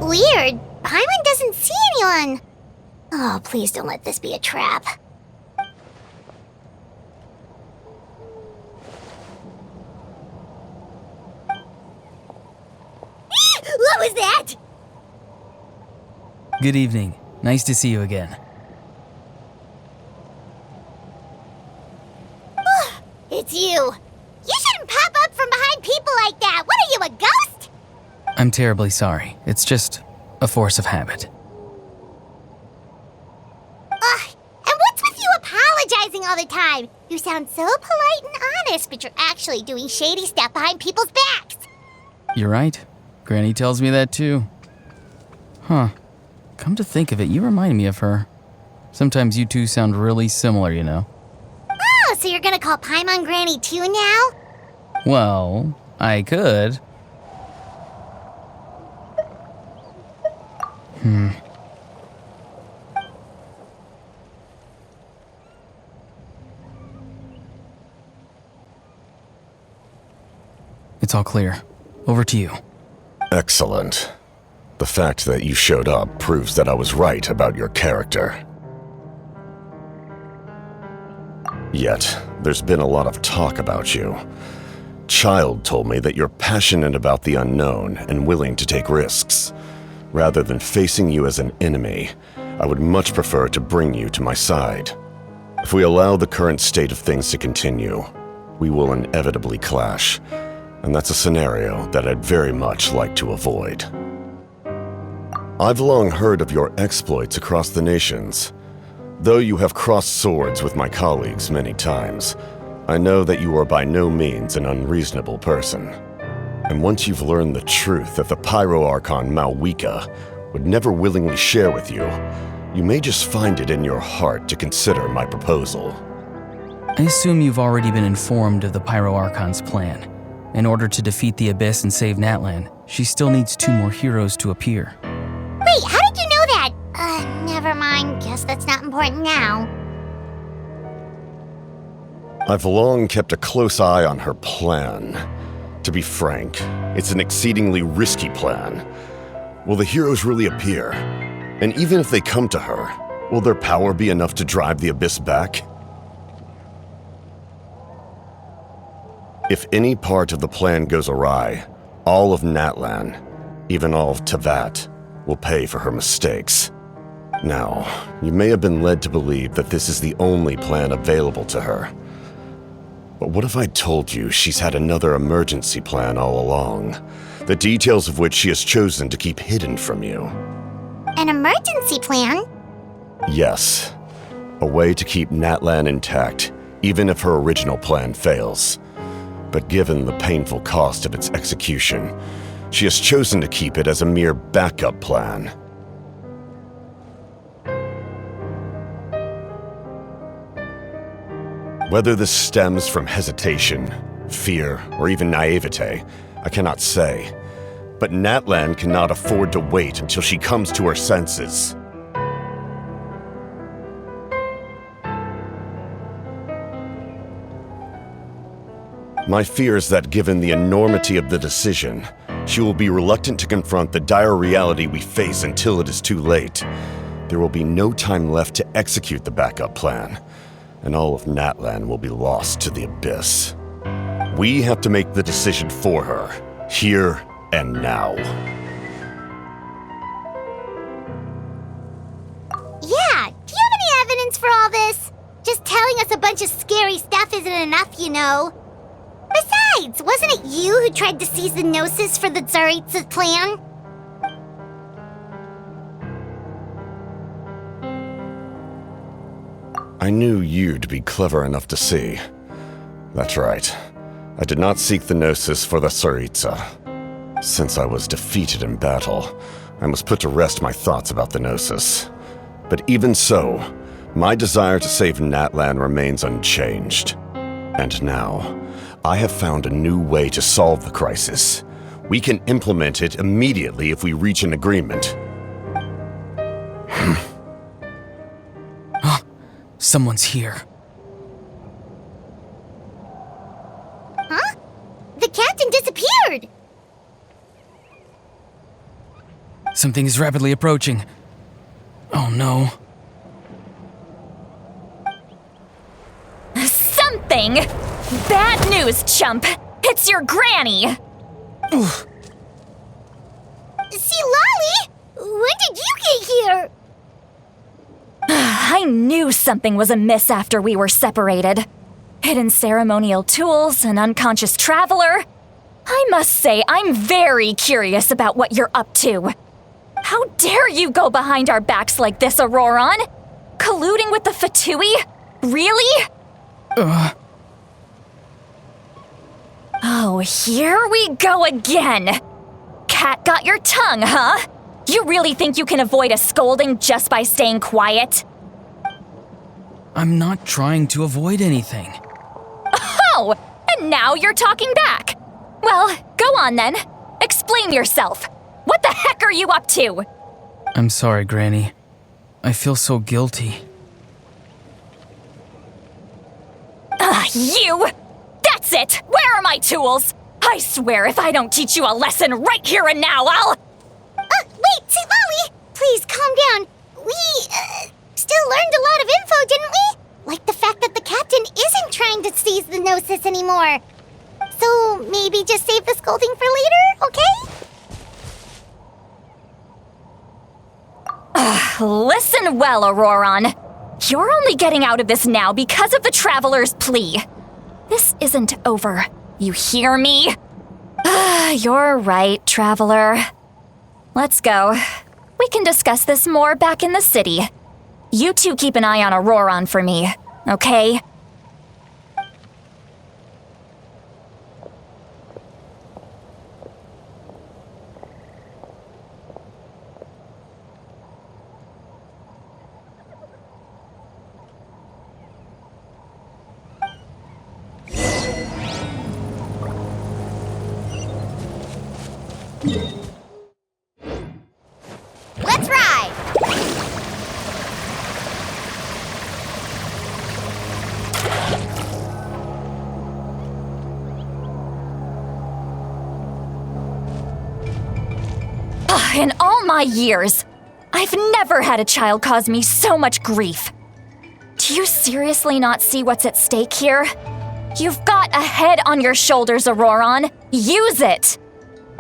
Weird. Paimon doesn't see anyone. Oh, please don't let this be a trap. What was that? Good evening. Nice to see you again. It's you. You shouldn't pop up from behind people like that. What are you, a ghost? I'm terribly sorry. It's just a force of habit. And what's with you apologizing all the time? You sound so polite and honest, but you're actually doing shady stuff behind people's backs. You're right. Granny tells me that too. Huh. Come to think of it, you remind me of her. Sometimes you two sound really similar, you know. Oh, so you're gonna call Paimon Granny too now? Well, I could. It's all clear. Over to you. Excellent. The fact that you showed up proves that I was right about your character. Yet, there's been a lot of talk about you. Child told me that you're passionate about the unknown and willing to take risks. Rather than facing you as an enemy, I would much prefer to bring you to my side. If we allow the current state of things to continue, we will inevitably clash, and that's a scenario that I'd very much like to avoid. I've long heard of your exploits across the nations. Though you have crossed swords with my colleagues many times, I know that you are by no means an unreasonable person. And once you've learned the truth that the Pyro Archon Mavuika would never willingly share with you, you may just find it in your heart to consider my proposal. I assume you've already been informed of the Pyro Archon's plan. In order to defeat the Abyss and save Natlan, she still needs 2 more heroes to appear. Wait, how did you know that? Never mind. Guess that's not important now. I've long kept a close eye on her plan. To be frank, it's an exceedingly risky plan. Will the heroes really appear? And even if they come to her, will their power be enough to drive the Abyss back? If any part of the plan goes awry, all of Natlan, even all of Teyvat, will pay for her mistakes. Now, you may have been led to believe that this is the only plan available to her. But what if I told you she's had another emergency plan all along, the details of which she has chosen to keep hidden from you? An emergency plan? Yes. A way to keep Natlan intact, even if her original plan fails. But given the painful cost of its execution, she has chosen to keep it as a mere backup plan. Whether this stems from hesitation, fear, or even naivete, I cannot say. But Natlan cannot afford to wait until she comes to her senses. My fear is that given the enormity of the decision, she will be reluctant to confront the dire reality we face until it is too late. There will be no time left to execute the backup plan, and all of Natlan will be lost to the Abyss. We have to make the decision for her, here and now. Yeah, do you have any evidence for all this? Just telling us a bunch of scary stuff isn't enough, you know. Besides, wasn't it you who tried to seize the Gnosis for the Tsaritsa's plan? I knew you to be clever enough to see. That's right. I did not seek the Gnosis for the Tsaritsa. Since I was defeated in battle, I must put to rest my thoughts about the Gnosis. But even so, my desire to save Natlan remains unchanged. And now, I have found a new way to solve the crisis. We can implement it immediately if we reach an agreement. Someone's here. Huh? The captain disappeared! Something is rapidly approaching. Oh no. Something? Bad news, chump! It's your granny! Citlali! When did you get here? I knew something was amiss after we were separated. Hidden ceremonial tools, an unconscious traveler. I must say, I'm very curious about what you're up to. How dare you go behind our backs like this, Ororon? Colluding with the Fatui? Really? Oh, here we go again. Cat got your tongue, huh? You really think you can avoid a scolding just by staying quiet? I'm not trying to avoid anything. Oh, and now you're talking back. Well, go on then. Explain yourself. What the heck are you up to? I'm sorry, Granny. I feel so guilty. You! That's it! Where are my tools? I swear if I don't teach you a lesson right here and now, I'll... Wait, Citlali! Please, calm down. We, still learned a lot of info, didn't we? Like the fact that the captain isn't trying to seize the Gnosis anymore. So, maybe just save the scolding for later, okay? Listen well, Ororon. You're only getting out of this now because of the Traveler's plea. This isn't over. You hear me? You're right, Traveler. Let's go. We can discuss this more back in the city. You two keep an eye on Ororon for me, okay? Let's ride! In all my years, I've never had a child cause me so much grief. Do you seriously not see what's at stake here? You've got a head on your shoulders, Ororon. Use it!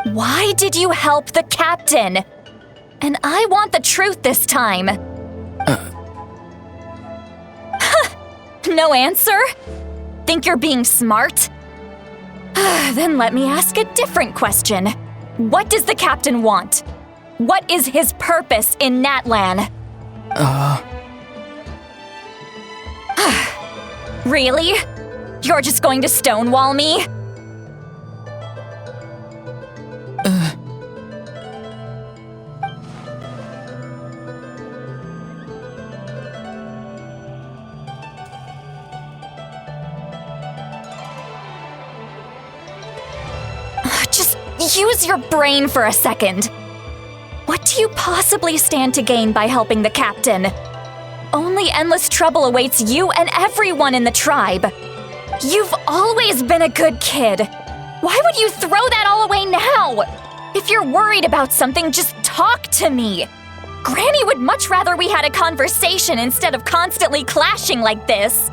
Why did you help the captain? And I want the truth this time. No answer? Think you're being smart? Then let me ask a different question. What does the captain want? What is his purpose in Natlan? Really? You're just going to stonewall me? Just use your brain for a second. What do you possibly stand to gain by helping the captain? Only endless trouble awaits you and everyone in the tribe. You've always been a good kid. Why would you throw that all away now? If you're worried about something, just talk to me. Granny would much rather we had a conversation instead of constantly clashing like this.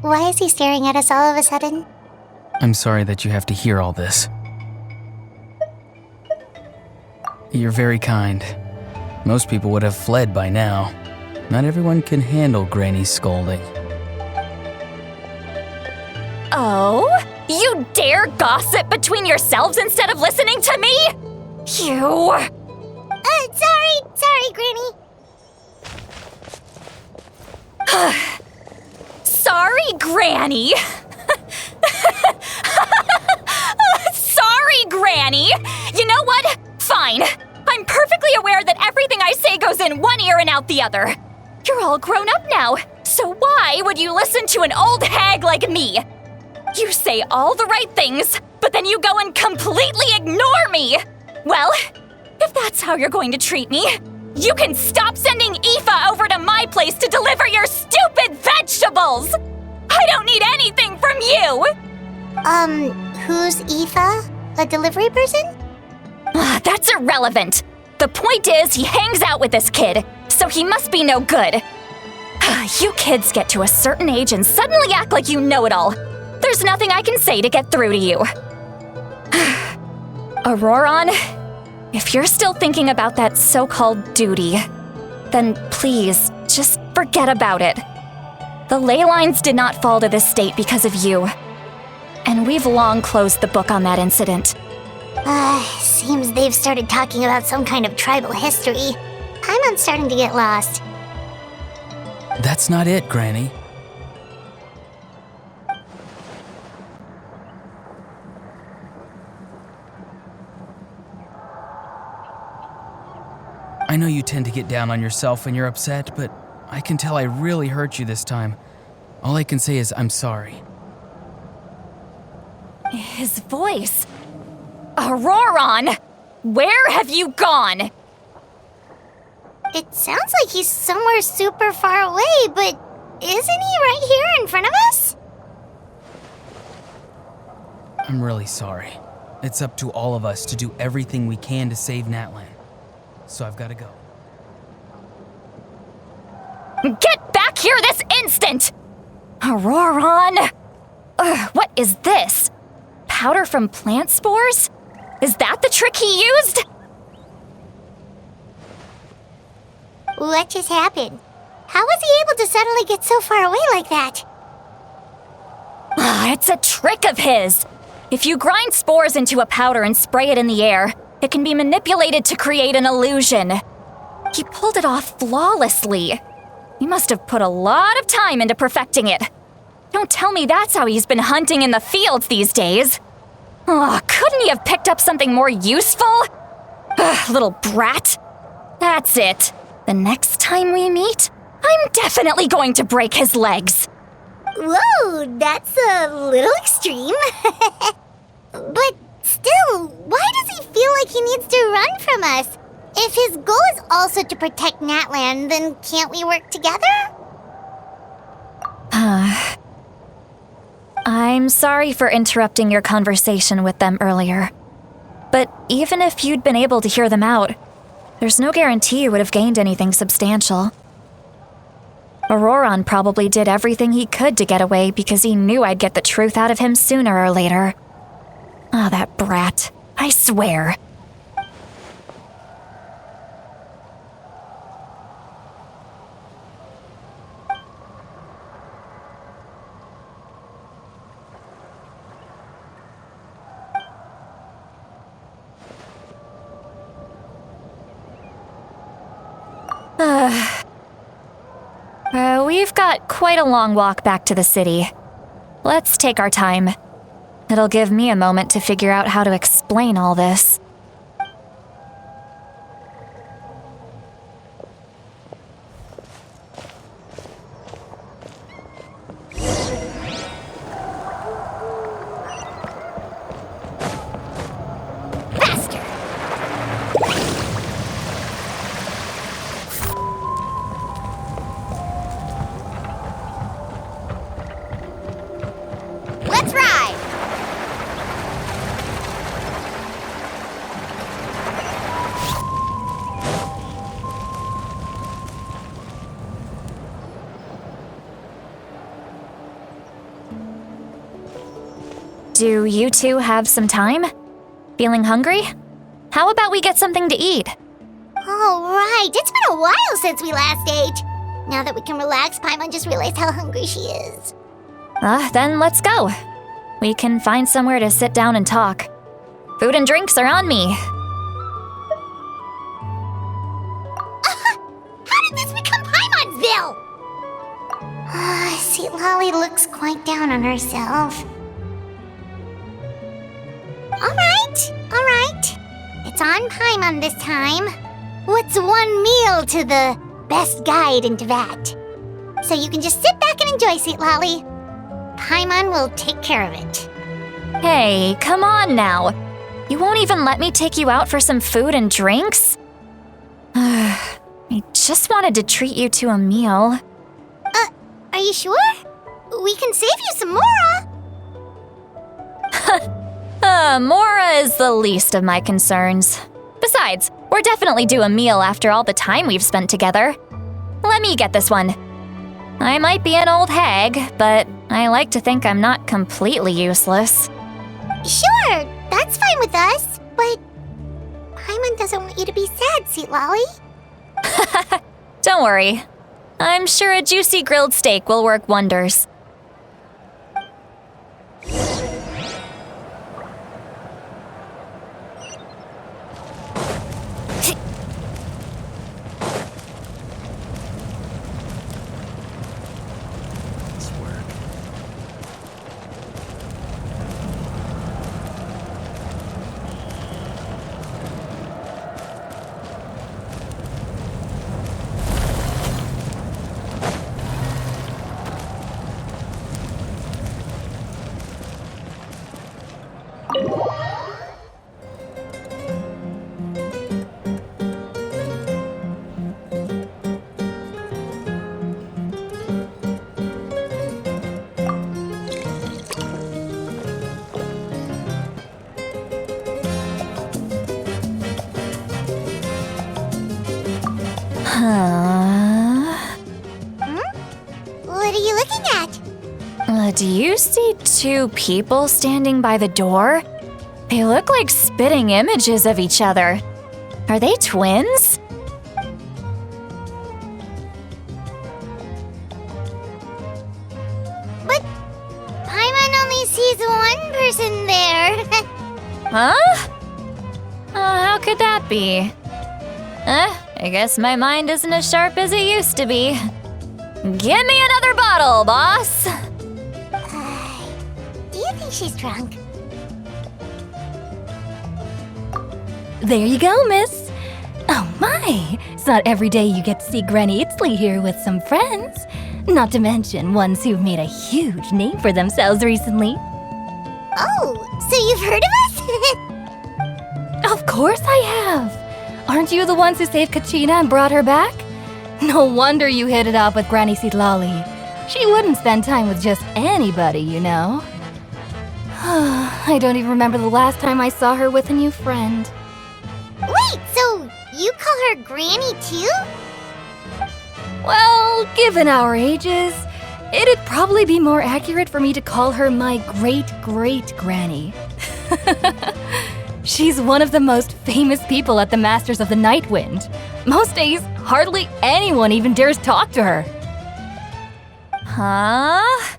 Why is he staring at us all of a sudden? I'm sorry that you have to hear all this. You're very kind. Most people would have fled by now. Not everyone can handle Granny's scolding. Oh? You dare gossip between yourselves instead of listening to me? You... Sorry, Granny. Sorry, Granny. out the other. You're all grown up now, so why would you listen to an old hag like me? You say all the right things, but then you go and completely ignore me! Well, if that's how you're going to treat me, you can stop sending Aoife over to my place to deliver your stupid vegetables! I don't need anything from you! Who's Aoife? A delivery person? That's irrelevant. The point is, he hangs out with this kid, so he must be no good. You kids get to a certain age and suddenly act like you know it all. There's nothing I can say to get through to you. Ororon, if you're still thinking about that so-called duty, then please, just forget about it. The ley lines did not fall to this state because of you. And we've long closed the book on that incident. Seems they've started talking about some kind of tribal history. I'm starting to get lost. That's not it, Granny. I know you tend to get down on yourself when you're upset, but I can tell I really hurt you this time. All I can say is I'm sorry. His voice. Ororon! Where have you gone? It sounds like he's somewhere super far away, but isn't he right here in front of us? I'm really sorry. It's up to all of us to do everything we can to save Natlan. So I've got to go. Get back here this instant! Ororon! What is this? Powder from plant spores? Is that the trick he used? What just happened? How was he able to suddenly get so far away like that? It's a trick of his. If you grind spores into a powder and spray it in the air, it can be manipulated to create an illusion. He pulled it off flawlessly. He must have put a lot of time into perfecting it. Don't tell me that's how he's been hunting in the fields these days. Couldn't he have picked up something more useful? Little brat. That's it. The next time we meet, I'm definitely going to break his legs. Whoa, that's a little extreme. But still, why does he feel like he needs to run from us? If his goal is also to protect Natlan, then can't we work together? I'm sorry for interrupting your conversation with them earlier. But even if you'd been able to hear them out, there's no guarantee you would have gained anything substantial. Ororon probably did everything he could to get away because he knew I'd get the truth out of him sooner or later. That brat. I swear. We've got quite a long walk back to the city. Let's take our time. It'll give me a moment to figure out how to explain all this. Let's ride! Do you two have some time? Feeling hungry? How about we get something to eat? All right, it's been a while since we last ate. Now that we can relax, Paimon just realized how hungry she is. Then let's go. We can find somewhere to sit down and talk. Food and drinks are on me. How did this become Paimon'sville? Citlali looks quite down on herself. All right. It's on Paimon this time. What's one meal to the best guide in Teyvat. So you can just sit back and enjoy, Citlali. Paimon will take care of it. Hey, come on now. You won't even let me take you out for some food and drinks? I just wanted to treat you to a meal. Are you sure? We can save you some Mora. Mora is the least of my concerns. Besides, we're definitely due a meal after all the time we've spent together. Let me get this one. I might be an old hag, but I like to think I'm not completely useless. Sure, that's fine with us, but Paimon doesn't want you to be sad, Citlali. Don't worry. I'm sure a juicy grilled steak will work wonders. What are you looking at? Do you see two people standing by the door? They look like spitting images of each other. Are they twins? But Paimon only sees one person there. Huh? How could that be? I guess my mind isn't as sharp as it used to be. Give me another bottle, boss! Do you think she's drunk? There you go, miss. Oh my, it's not every day you get to see Granny Itzli here with some friends. Not to mention ones who've made a huge name for themselves recently. Oh, so you've heard of us? Of course I have. Aren't you the ones who saved Kachina and brought her back? No wonder you hit it off with Granny Citlali. She wouldn't spend time with just anybody, you know. I don't even remember the last time I saw her with a new friend. Wait, so you call her Granny too? Well, given our ages, it'd probably be more accurate for me to call her my great-great-granny. She's one of the most famous people at the Masters of the Nightwind. Most days, hardly anyone even dares talk to her. Huh?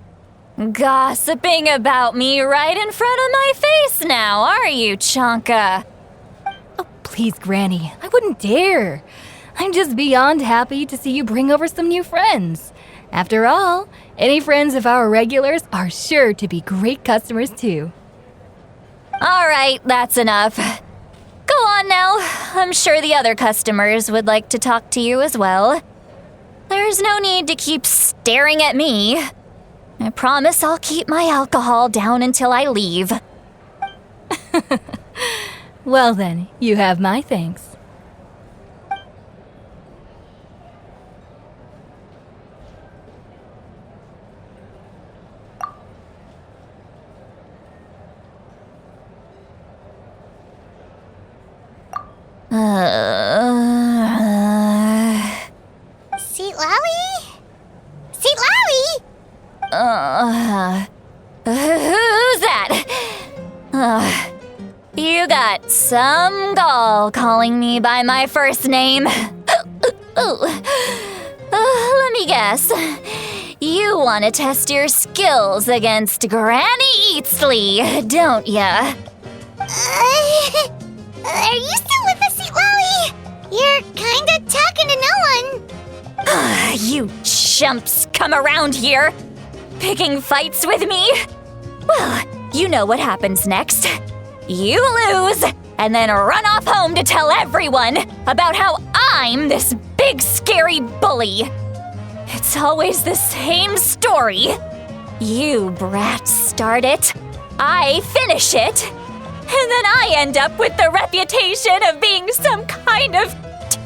Gossiping about me right in front of my face now, are you, Chonka? Oh, please, Granny, I wouldn't dare. I'm just beyond happy to see you bring over some new friends. After all, any friends of our regulars are sure to be great customers too. All right, that's enough. Go on now. I'm sure the other customers would like to talk to you as well. There's no need to keep staring at me. I promise I'll keep my alcohol down until I leave. Well then, you have my thanks. Citlali? Citlali? Who's that? You got some gall calling me by my first name. Let me guess. You want to test your skills against Granny Itzli, don't ya? Are you still with us, Citlali? You're kinda talking to no one. You chumps come around here, picking fights with me? Well, you know what happens next. You lose, and then run off home to tell everyone about how I'm this big big scary bully. It's always the same story. You brats start it, I finish it, and then I end up with the reputation of being some kind of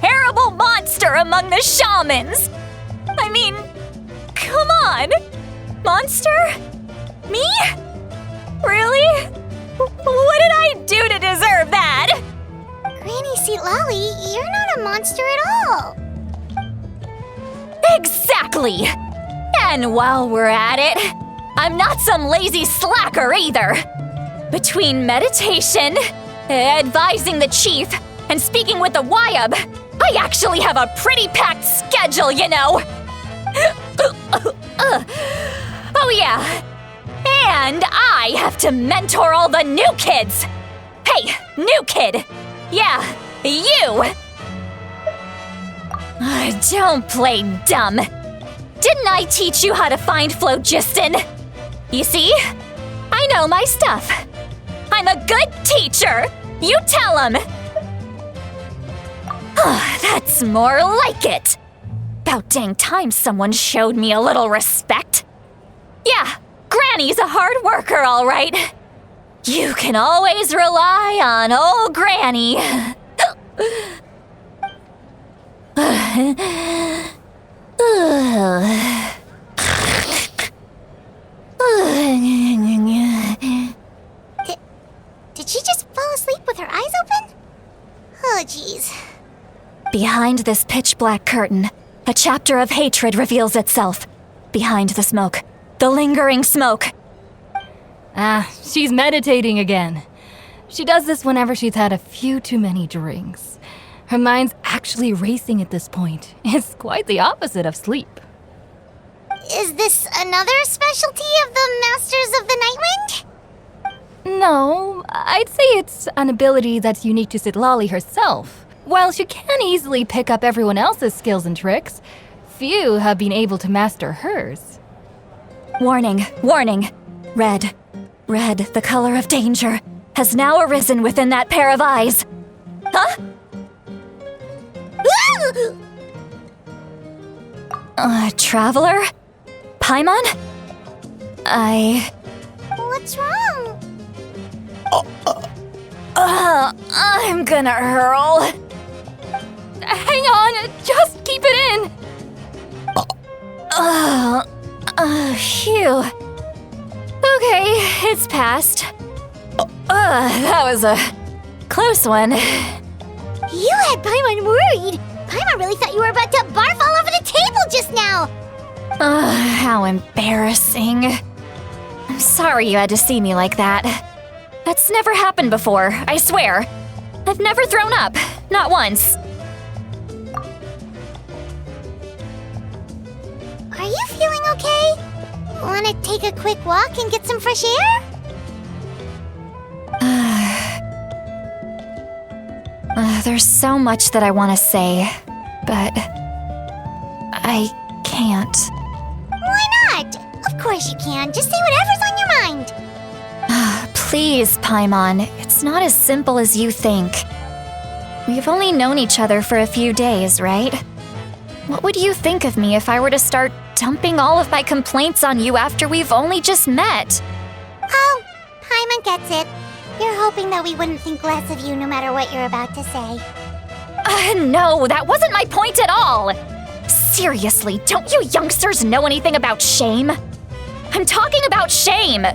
terrible monster among the shamans. I mean, come on. Monster? Me? Really? What did I do to deserve that? Granny Citlali, you're not a monster at all. Exactly! And while we're at it, I'm not some lazy slacker either. Between meditation, advising the chief, and speaking with the Wyab, I actually have a pretty packed schedule, you know. Oh yeah, and I have to mentor all the new kids. Hey, new kid. Yeah, you. Don't play dumb. Didn't I teach you how to find phlogiston? You see, I know my stuff. I'm a good teacher. You tell him. That's more like it. About dang time someone showed me a little respect. Yeah, Granny's a hard worker, all right. You can always rely on old Granny. Did she just fall asleep with her eyes open? Oh, jeez. Behind this pitch-black curtain, a chapter of hatred reveals itself. Behind the smoke, the lingering smoke. She's meditating again. She does this whenever she's had a few too many drinks. Her mind's actually racing at this point. It's quite the opposite of sleep. Is this another specialty of the Masters of the Nightwind? No, I'd say it's an ability that's unique to Citlali herself. While she can easily pick up everyone else's skills and tricks, few have been able to master hers. Warning, warning. Red, the color of danger, has now arisen within that pair of eyes. Huh? Traveler? Paimon? What's wrong? I'm gonna hurl. Hang on, just keep it in! Phew. Okay, it's passed. That was a close one. You had Paimon worried. Paimon really thought you were about to barf all over the table just now. How embarrassing. I'm sorry you had to see me like that. That's never happened before, I swear. I've never thrown up, not once. Are you feeling okay? Want to take a quick walk and get some fresh air? There's so much that I want to say, but I can't. Why not? Of course you can. Just say whatever's on your mind. Please, Paimon, it's not as simple as you think. We've only known each other for a few days, right? What would you think of me if I were to start dumping all of my complaints on you after we've only just met? Oh, Paimon gets it. You're hoping that we wouldn't think less of you no matter what you're about to say. No, that wasn't my point at all! Seriously, don't you youngsters know anything about shame? I'm talking about shame!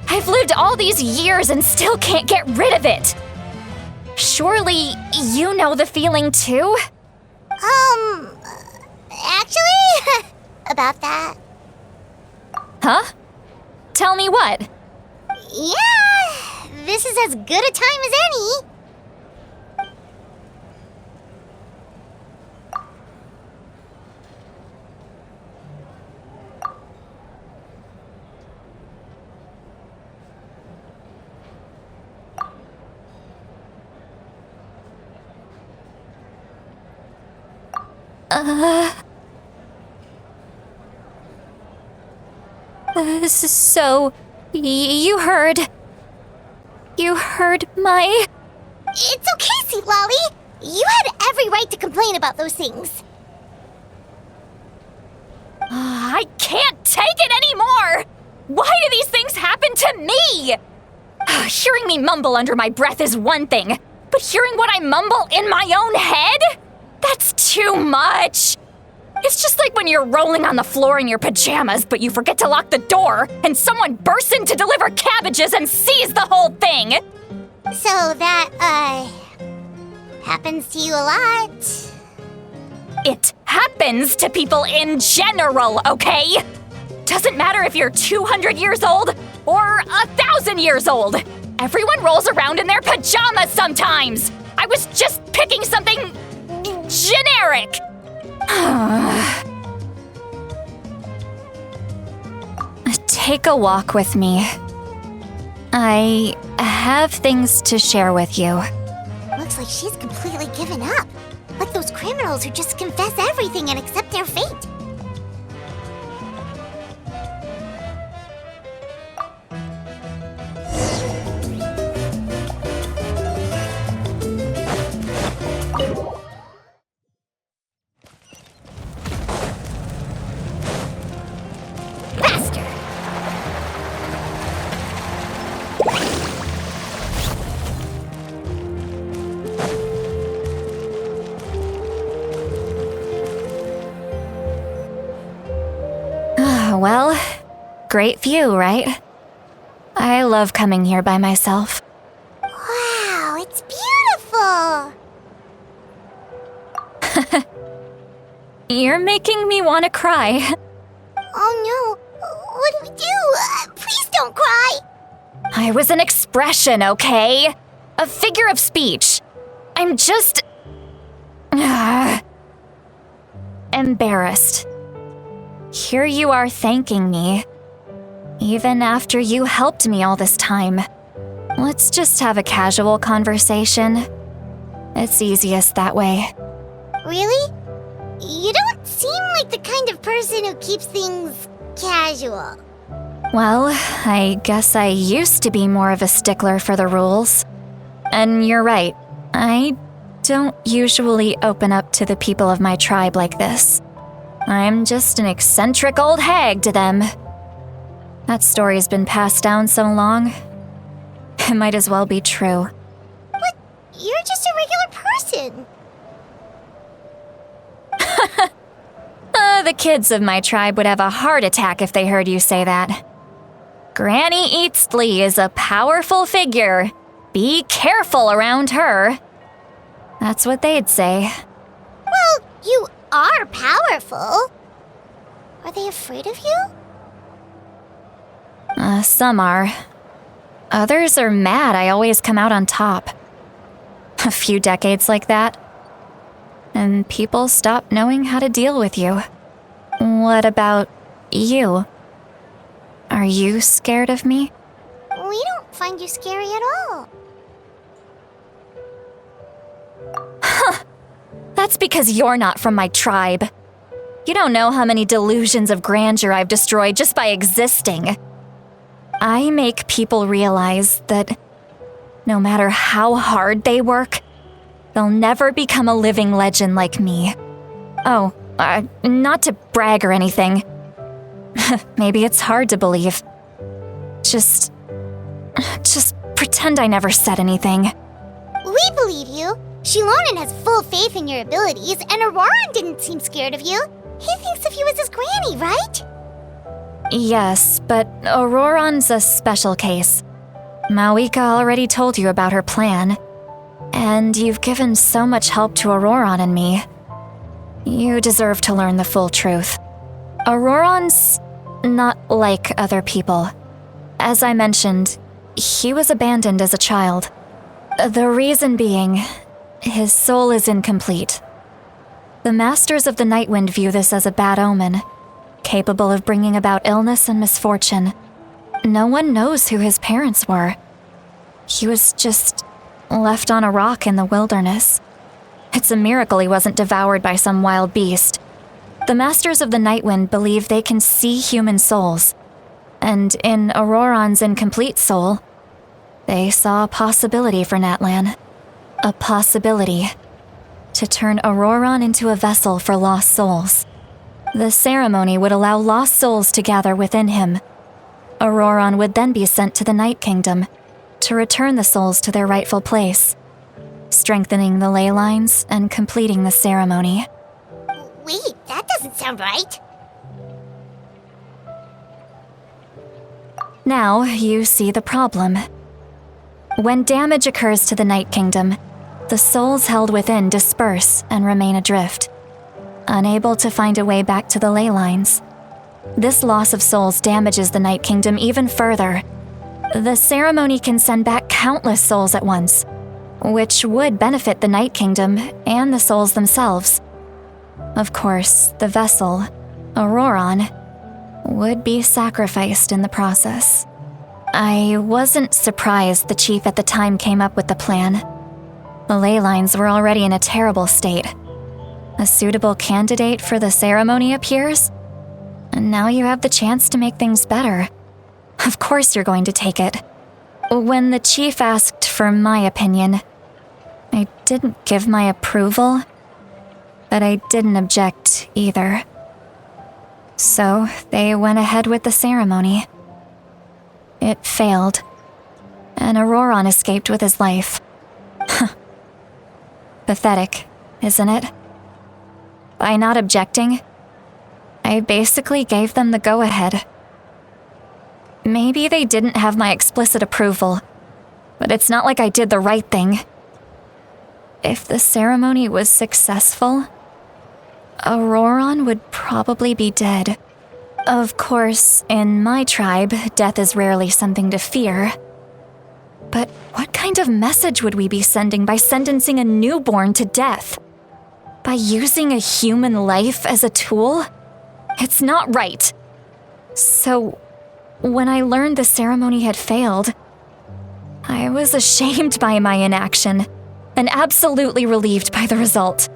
I've lived all these years and still can't get rid of it! Surely, you know the feeling too? Actually, about that. Huh? Tell me what? Yeah, this is as good a time as any. So, you heard my... It's okay, Citlali. You had every right to complain about those things. I can't take it anymore! Why do these things happen to me? Hearing me mumble under my breath is one thing, but hearing what I mumble in my own head? That's too much! It's just like when you're rolling on the floor in your pajamas, but you forget to lock the door, and someone bursts in to deliver cabbages and sees the whole thing! So that, happens to you a lot. It happens to people in general, okay? Doesn't matter if you're 200 years old or 1,000 years old. Everyone rolls around in their pajamas sometimes. I was just picking something generic. Take a walk with me. I have things to share with you. Looks like she's completely given up. Like those criminals who just confess everything and accept their fate. Faster! Well, great view, right? I love coming here by myself. Wow, it's beautiful! You're making me want to cry. Oh no, what do we do? Please don't cry! I was an expression, okay? A figure of speech. I'm just... embarrassed. Here you are thanking me, even after you helped me all this time. Let's just have a casual conversation. It's easiest that way. Really? You don't seem like the kind of person who keeps things casual. Well, I guess I used to be more of a stickler for the rules. And you're right, I don't usually open up to the people of my tribe like this. I'm just an eccentric old hag to them. That story's been passed down so long, it might as well be true. But you're just a regular person. The kids of my tribe would have a heart attack if they heard you say that. Granny Eastley is a powerful figure. Be careful around her. That's what they'd say. Well, you are powerful. Are they afraid of you? Some are. Others are mad I always come out on top. A few decades like that, and people stop knowing how to deal with you. What about you? Are you scared of me? We don't find you scary at all. That's because you're not from my tribe. You don't know how many delusions of grandeur I've destroyed just by existing. I make people realize that no matter how hard they work, they'll never become a living legend like me. Oh, not to brag or anything. Maybe it's hard to believe. Just pretend I never said anything. We believe you. Xilonen has full faith in your abilities, and Ororon didn't seem scared of you. He thinks of you as his granny, right? Yes, but Ororon's a special case. Mavuika already told you about her plan. And you've given so much help to Ororon and me. You deserve to learn the full truth. Ororon's not like other people. As I mentioned, he was abandoned as a child. The reason being, his soul is incomplete. The Masters of the Nightwind view this as a bad omen, capable of bringing about illness and misfortune. No one knows who his parents were. He was just left on a rock in the wilderness. It's a miracle he wasn't devoured by some wild beast. The Masters of the Nightwind believe they can see human souls, and in Ororon's incomplete soul, they saw a possibility for Natlan. A possibility to turn Ororon into a vessel for lost souls. The ceremony would allow lost souls to gather within him. Ororon would then be sent to the Night Kingdom to return the souls to their rightful place, strengthening the ley lines and completing the ceremony. Wait, that doesn't sound right. Now you see the problem. When damage occurs to the Night Kingdom, the souls held within disperse and remain adrift, unable to find a way back to the ley lines. This loss of souls damages the Night Kingdom even further. The ceremony can send back countless souls at once, which would benefit the Night Kingdom and the souls themselves. Of course, the vessel, Ororon, would be sacrificed in the process. I wasn't surprised the chief at the time came up with the plan. The ley lines were already in a terrible state. A suitable candidate for the ceremony appears, and now you have the chance to make things better. Of course you're going to take it. When the chief asked for my opinion, I didn't give my approval, but I didn't object either. So they went ahead with the ceremony. It failed, and Ororon escaped with his life. Pathetic, isn't it? By not objecting, I basically gave them the go-ahead. Maybe they didn't have my explicit approval, but it's not like I did the right thing. If the ceremony was successful, Ororon would probably be dead. Of course, in my tribe, death is rarely something to fear. But what kind of message would we be sending by sentencing a newborn to death? By using a human life as a tool? It's not right. So, when I learned the ceremony had failed, I was ashamed by my inaction and absolutely relieved by the result.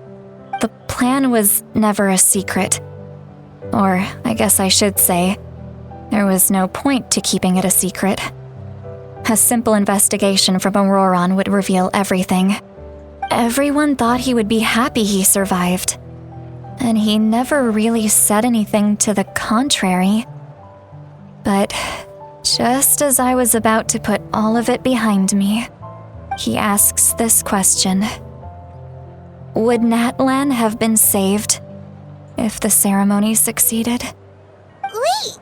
The plan was never a secret. Or, I guess I should say, there was no point to keeping it a secret. A simple investigation from Ororon would reveal everything. Everyone thought he would be happy he survived, and he never really said anything to the contrary. But just as I was about to put all of it behind me, he asks this question. Would Natlan have been saved if the ceremony succeeded? Wait,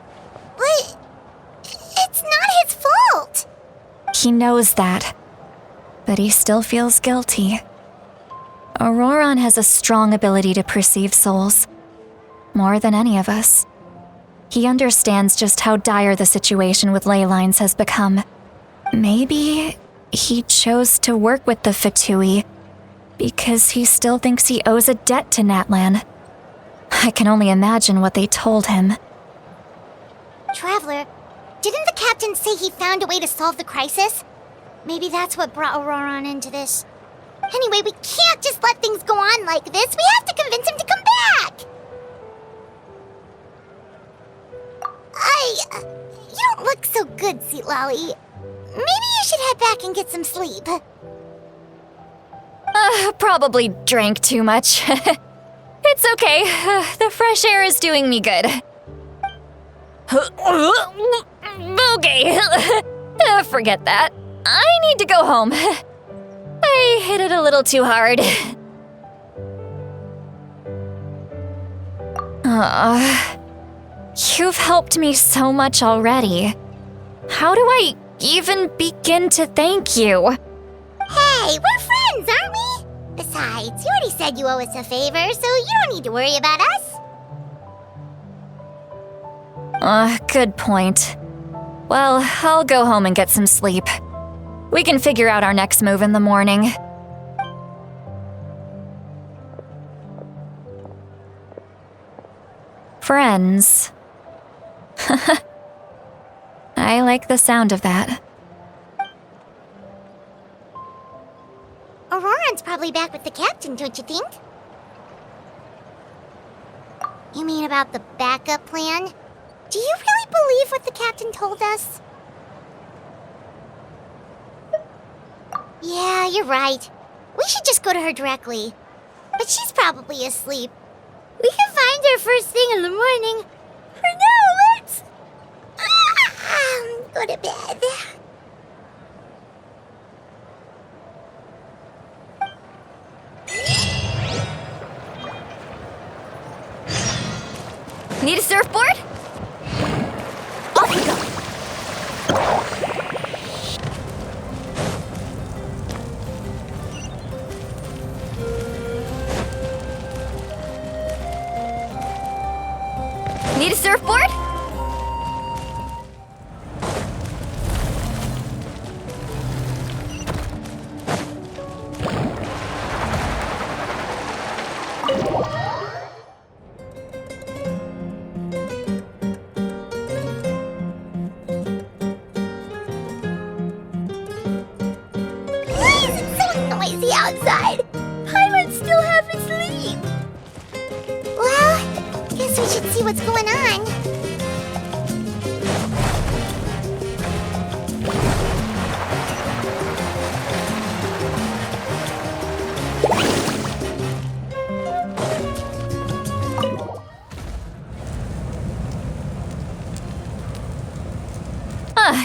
but it's not his fault. He knows that, but he still feels guilty. Ororon has a strong ability to perceive souls, more than any of us. He understands just how dire the situation with ley lines has become. Maybe he chose to work with the Fatui because he still thinks he owes a debt to Natlan. I can only imagine what they told him. Traveler, didn't the captain say he found a way to solve the crisis? Maybe that's what brought Ororon into this. Anyway, we can't just let things go on like this. We have to convince him to come back! You don't look so good, Citlali. Maybe you should head back and get some sleep. Probably drank too much. It's okay. The fresh air is doing me good. Okay. Forget that. I need to go home. I hit it a little too hard. You've helped me so much already. How do I even begin to thank you? Hey, we're friends, aren't we? Besides, you already said you owe us a favor, so you don't need to worry about us. Good point. Well, I'll go home and get some sleep. We can figure out our next move in the morning. Friends. I like the sound of that. Ororon's probably back with the captain, don't you think? You mean about the backup plan? Do you really believe what the captain told us? Yeah, you're right. We should just go to her directly. But she's probably asleep. We can find wonder first thing in the morning. For now, let's go to bed. Need a surfboard? Off you go. Need a surfboard? Noisy outside. Paimon still half asleep. Well, guess we should see what's going on.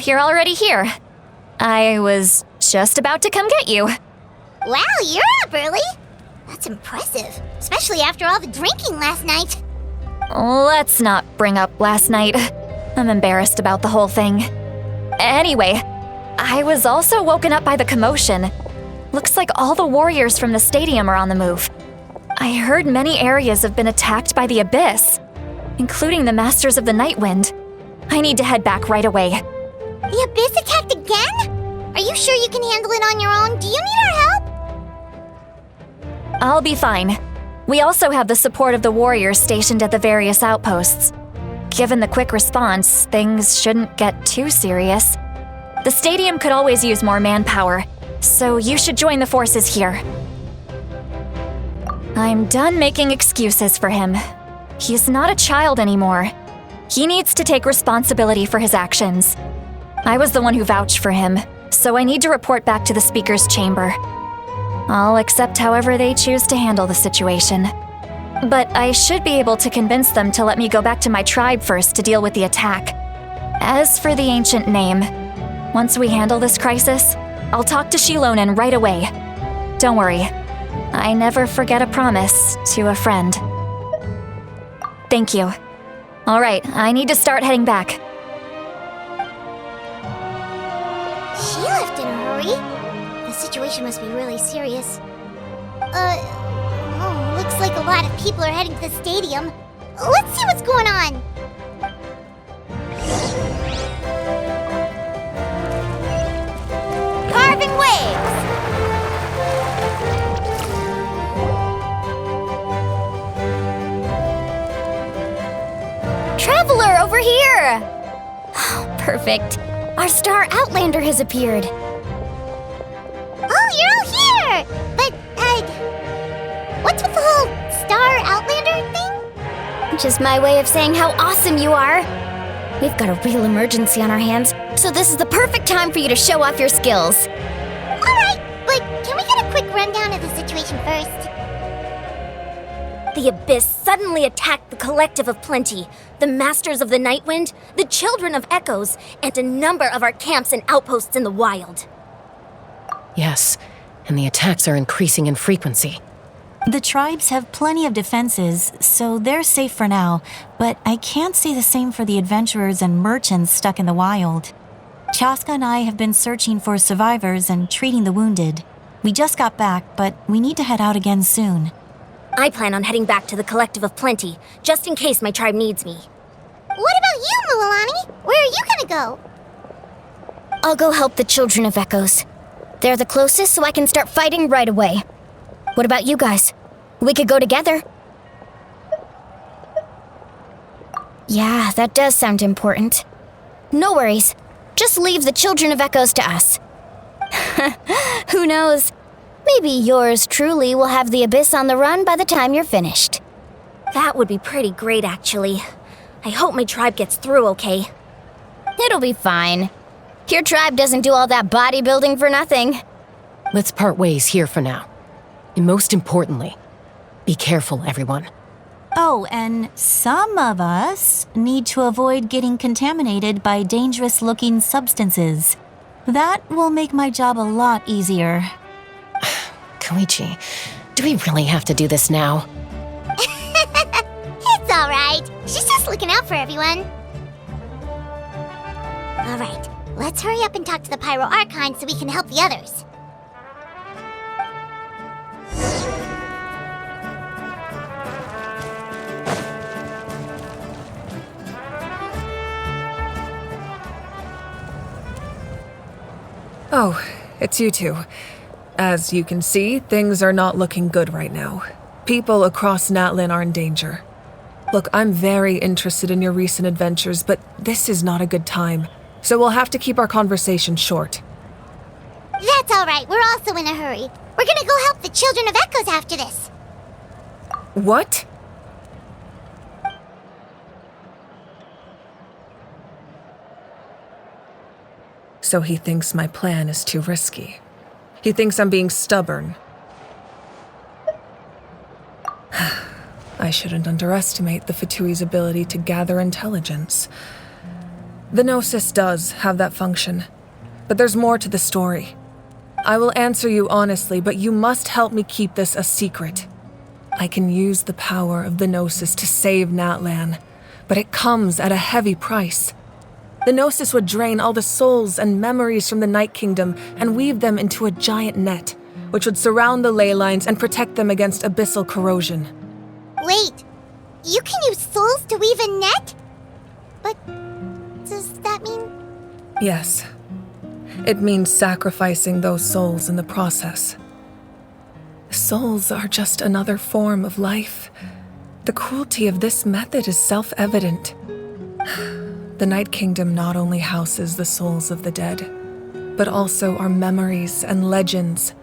You're already here. I was just about to come get you. Wow, you're up early. That's impressive, especially after all the drinking last night. Let's not bring up last night. I'm embarrassed about the whole thing. Anyway, I was also woken up by the commotion. Looks like all the warriors from the stadium are on the move. I heard many areas have been attacked by the Abyss, including the Masters of the Nightwind. I need to head back right away. The Abyss attacked again? Are you sure you can handle it on your own? Do you need our help? I'll be fine. We also have the support of the warriors stationed at the various outposts. Given the quick response, things shouldn't get too serious. The stadium could always use more manpower, so you should join the forces here. I'm done making excuses for him. He's not a child anymore. He needs to take responsibility for his actions. I was the one who vouched for him, so I need to report back to the Speaker's chamber. I'll accept however they choose to handle the situation. But I should be able to convince them to let me go back to my tribe first to deal with the attack. As for the ancient name, once we handle this crisis, I'll talk to Xilonen right away. Don't worry, I never forget a promise to a friend. Thank you. All right, I need to start heading back. She left in a hurry. The situation must be really serious. Looks like a lot of people are heading to the stadium. Let's see what's going on. Carving waves! Traveler, over here! Perfect. Our star Outlander has appeared. Oh, you're all here! But, what's with the whole Star Outlander thing? Just my way of saying how awesome you are. We've got a real emergency on our hands, so this is the perfect time for you to show off your skills. Alright, but can we get a quick rundown of the situation first? The Abyss suddenly attacked the Collective of Plenty, the Masters of the Nightwind, the Children of Echoes, and a number of our camps and outposts in the wild. Yes, and the attacks are increasing in frequency. The tribes have plenty of defenses, so they're safe for now, but I can't say the same for the adventurers and merchants stuck in the wild. Chasca and I have been searching for survivors and treating the wounded. We just got back, but we need to head out again soon. I plan on heading back to the Collective of Plenty, just in case my tribe needs me. What about you, Mualani? Where are you gonna go? I'll go help the Children of Echoes. They're the closest, so I can start fighting right away. What about you guys? We could go together. Yeah, that does sound important. No worries. Just leave the Children of Echoes to us. Who knows? Maybe yours truly will have the Abyss on the run by the time you're finished. That would be pretty great, actually. I hope my tribe gets through okay. It'll be fine. Your tribe doesn't do all that bodybuilding for nothing. Let's part ways here for now. And most importantly, be careful, everyone. Oh, and some of us need to avoid getting contaminated by dangerous-looking substances. That will make my job a lot easier. Koichi, do we really have to do this now? It's all right. She's just looking out for everyone. All right, let's hurry up and talk to the Pyro Archon so we can help the others. Oh, it's you two. As you can see, things are not looking good right now. People across Natlan are in danger. Look, I'm very interested in your recent adventures, but this is not a good time, so we'll have to keep our conversation short. That's all right. We're also in a hurry. We're gonna go help the Children of Echoes after this. What? So he thinks my plan is too risky. He thinks I'm being stubborn. I shouldn't underestimate the Fatui's ability to gather intelligence. The Gnosis does have that function, but there's more to the story. I will answer you honestly, but you must help me keep this a secret. I can use the power of the Gnosis to save Natlan, but it comes at a heavy price. The Gnosis would drain all the souls and memories from the Night Kingdom and weave them into a giant net, which would surround the ley lines and protect them against abyssal corrosion. Wait, you can use souls to weave a net? But does that mean... Yes. It means sacrificing those souls in the process. Souls are just another form of life. The cruelty of this method is self-evident. The Night Kingdom not only houses the souls of the dead, but also our memories and legends.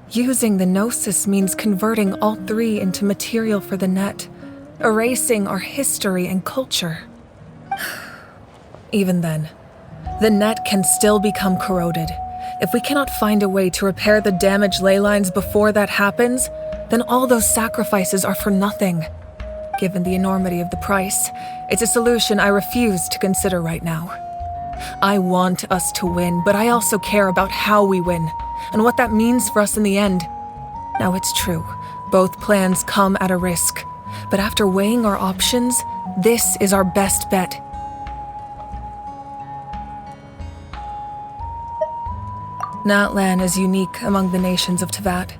Using the Gnosis means converting all three into material for the net, erasing our history and culture. Even then, the net can still become corroded. If we cannot find a way to repair the damaged ley lines before that happens, then all those sacrifices are for nothing. Given the enormity of the price, it's a solution I refuse to consider right now. I want us to win, but I also care about how we win, and what that means for us in the end. Now it's true, both plans come at a risk, but after weighing our options, this is our best bet. Natlan is unique among the nations of Teyvat.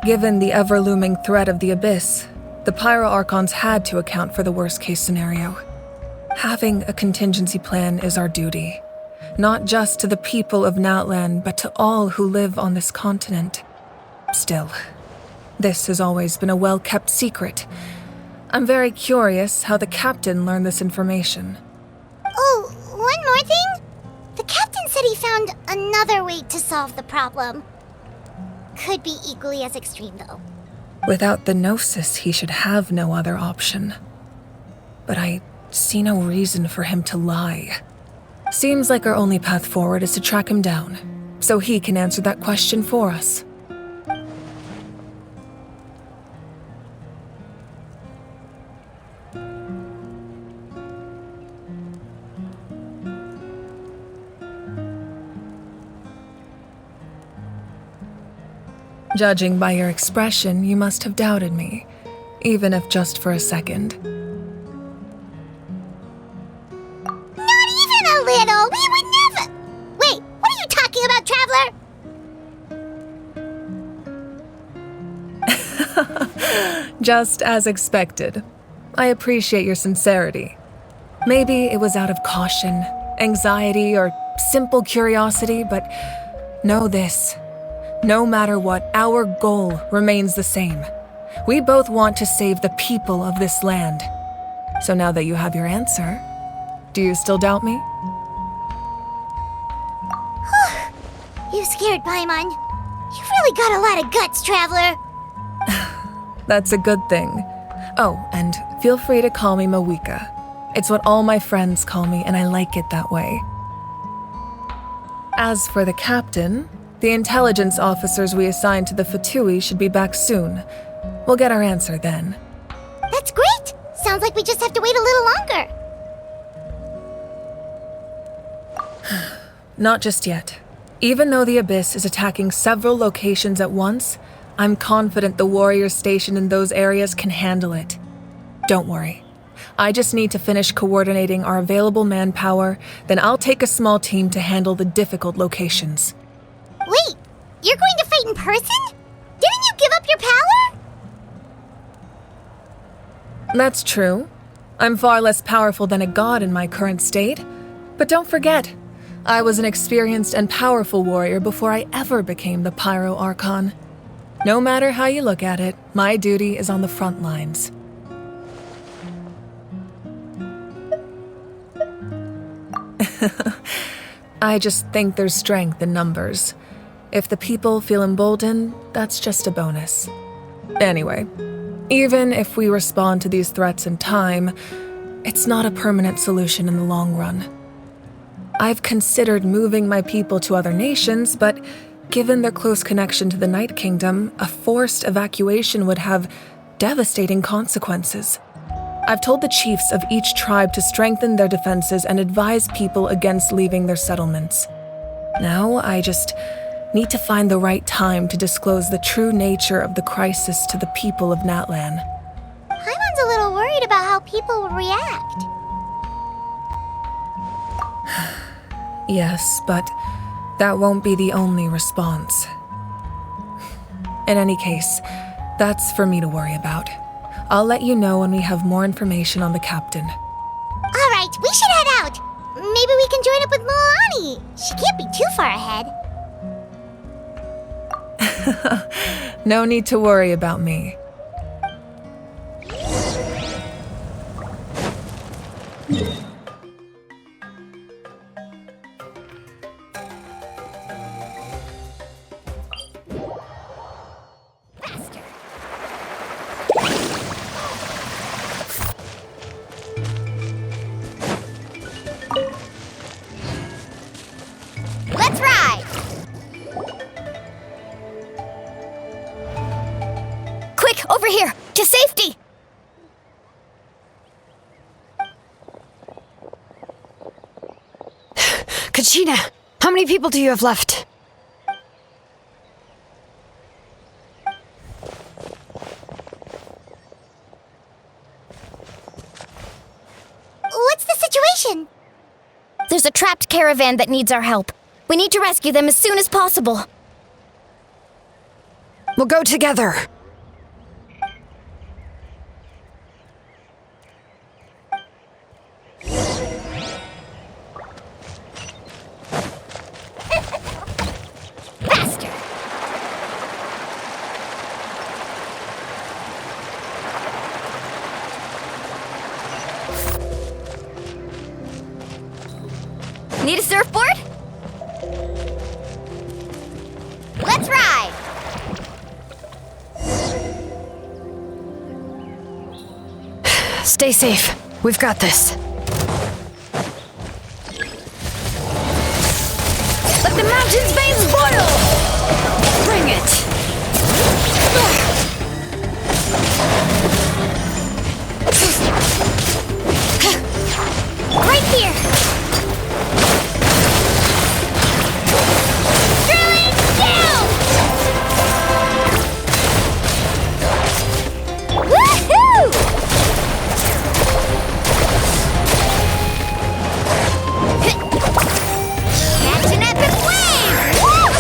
Given the ever-looming threat of the Abyss, the Pyro Archons had to account for the worst-case scenario. Having a contingency plan is our duty, not just to the people of Natlan, but to all who live on this continent. Still, this has always been a well-kept secret. I'm very curious how the captain learned this information. Oh, one more thing? The captain said he found another way to solve the problem. Could be equally as extreme, though. Without the Gnosis, he should have no other option. But I see no reason for him to lie. Seems like our only path forward is to track him down, so he can answer that question for us. Judging by your expression, you must have doubted me, even if just for a second. Not even a little! We would never... Wait, what are you talking about, Traveler? Just as expected. I appreciate your sincerity. Maybe it was out of caution, anxiety, or simple curiosity, but know this. No matter what, our goal remains the same. We both want to save the people of this land. So now that you have your answer, do you still doubt me? You scared Paimon. You've really got a lot of guts, Traveler. That's a good thing. Oh, and feel free to call me Mavuika. It's what all my friends call me, and I like it that way. As for the captain, the intelligence officers we assigned to the Fatui should be back soon. We'll get our answer then. That's great like we just have to wait a little longer. Not just yet. Even though the Abyss is attacking several locations at once, I'm confident the warriors stationed in those areas can handle it. Don't worry. I just need to finish coordinating our available manpower, then I'll take a small team to handle the difficult locations. Wait, you're going to fight in person? Didn't you give up your power? That's true. I'm far less powerful than a god in my current state. But don't forget, I was an experienced and powerful warrior before I ever became the Pyro Archon. No matter how you look at it, my duty is on the front lines. I just think there's strength in numbers. If the people feel emboldened, that's just a bonus. Anyway, even if we respond to these threats in time, it's not a permanent solution in the long run. I've considered moving my people to other nations, but given their close connection to the Night Kingdom, a forced evacuation would have devastating consequences. I've told the chiefs of each tribe to strengthen their defenses and advise people against leaving their settlements. Now, I just need to find the right time to disclose the true nature of the crisis to the people of Natlan. Paimon's a little worried about how people will react. Yes, but that won't be the only response. In any case, that's for me to worry about. I'll let you know when we have more information on the captain. All right, we should head out. Maybe we can join up with Mualani. She can't be too far ahead. No need to worry about me. Let's ride! Quick, over here! To safety! Kachina, how many people do you have left? What's the situation? There's a trapped caravan that needs our help. We need to rescue them as soon as possible. We'll go together. Faster! Need a surfboard? Let's ride! Stay safe. We've got this. Let the mountain's veins boil! Bring it! Right here! Drilling down! Woohoo! Catch an epic wave! Woo!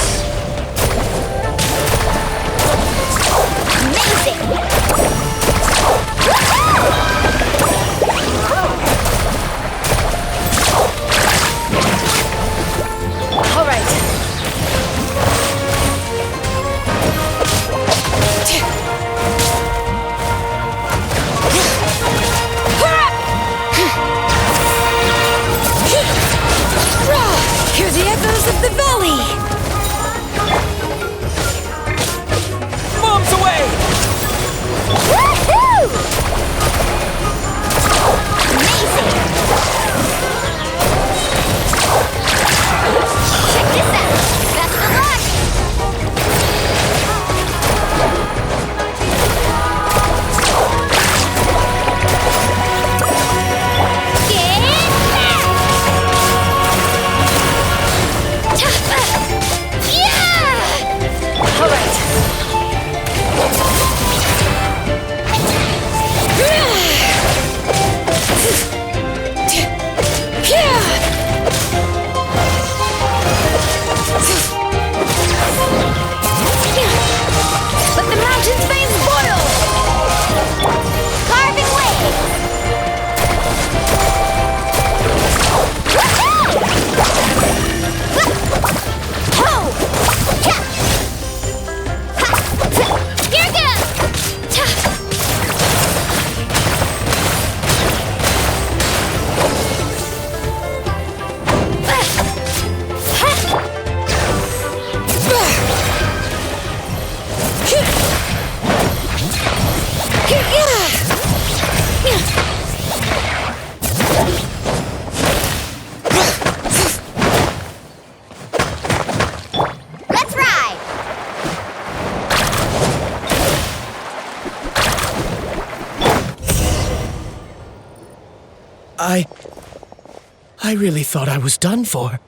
I really thought I was done for.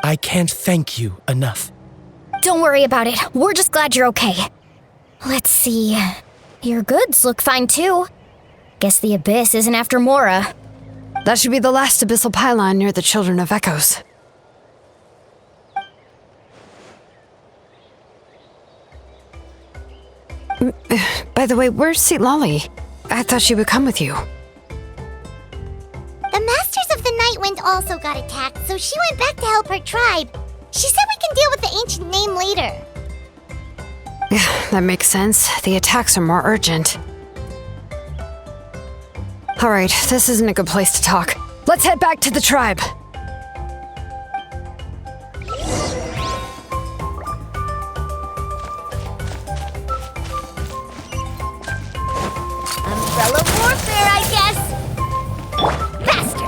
I can't thank you enough. Don't worry about it. We're just glad you're okay. Let's see. Your goods look fine too. Guess the Abyss isn't after Mora. That should be the last abyssal pylon near the Children of Echoes. By the way, where's Citlali? I thought she would come with you. The Masters of the Nightwind also got attacked, so she went back to help her tribe. She said we can deal with the ancient name later. Yeah, that makes sense. The attacks are more urgent. Alright, this isn't a good place to talk. Let's head back to the tribe. Umbrella warfare, I guess. Faster.